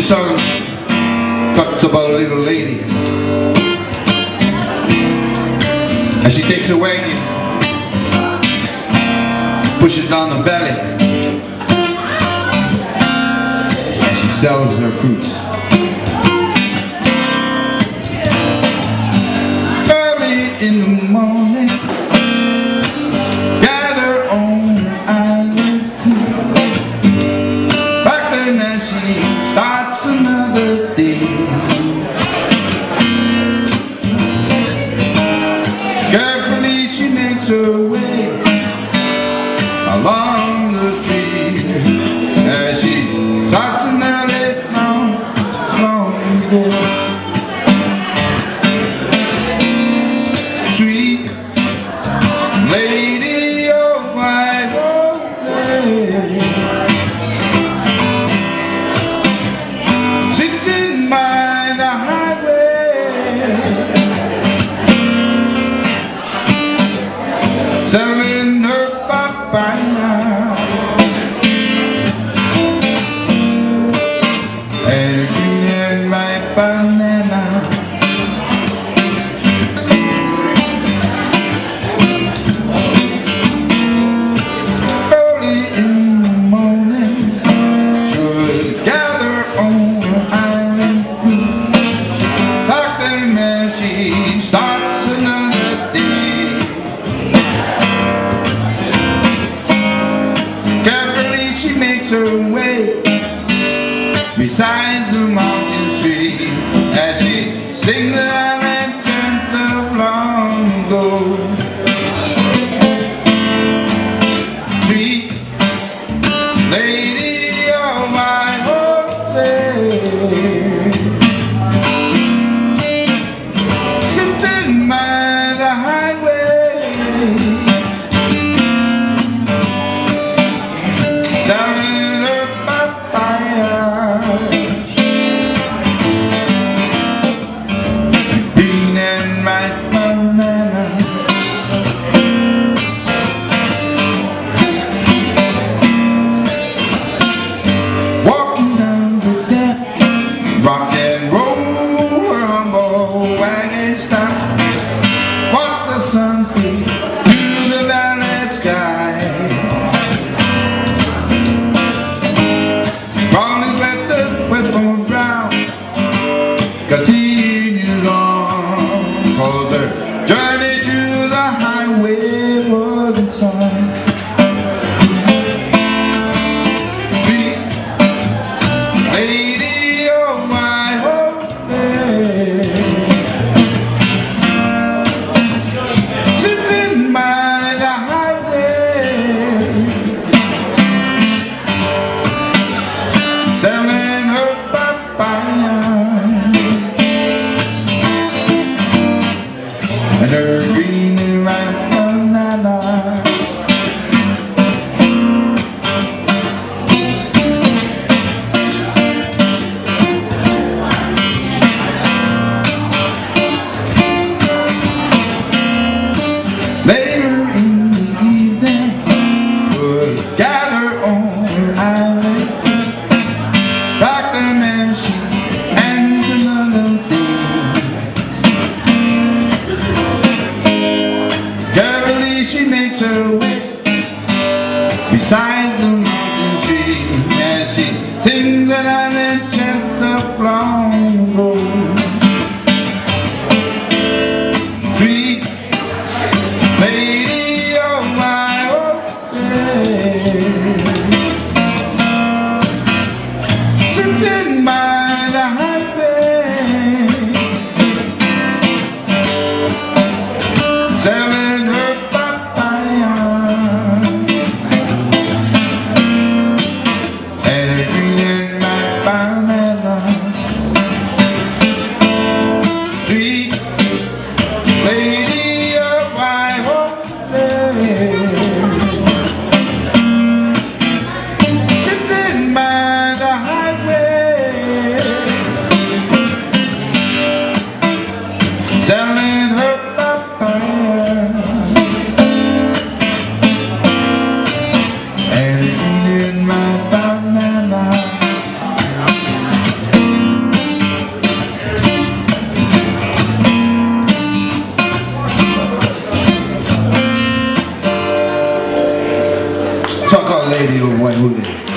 This song talks about a little lady as she takes a wagon, pushes down the valley, and she sells her fruits. Early in the morning, gather on the island. Back then as she starts another day. Carefully she makes her way along the street as she starts another long, long day. Sweet lady of Waiahole, sitting by the highway, selling her papaya and a green and ripe banana. Early in the morning, she would gather on the island. Back then as she starts another day. Carefully she makes her way beside the mountain stream as she sings the island chant of long ago. Sweet lady of Waiahole, sitting by the highway, selling her papaya, green and ripe banana. Walking down the deck, rock and roll, her humble wagon stop. Watch the sun peek through the valley sky. Rolling with the whip on ground continues on, 'cause her journey to the highway wasn't song. Sweet lady of Waiahole, sitting by the highway, selling her papaya and her green and ripe banana. Later in the evening, would gather on her island. Back then as she ends another day. Carefully she makes her way beside the mountain stream as she sings an island chant of long ago. Sweet lady of Waiahole, sitting by the highway, selling her papaya and a green and ripe banana. Sweet lady of Waiahole, sitting by the highway, selling her papaya and a green and ripe banana. lady of Waiahole.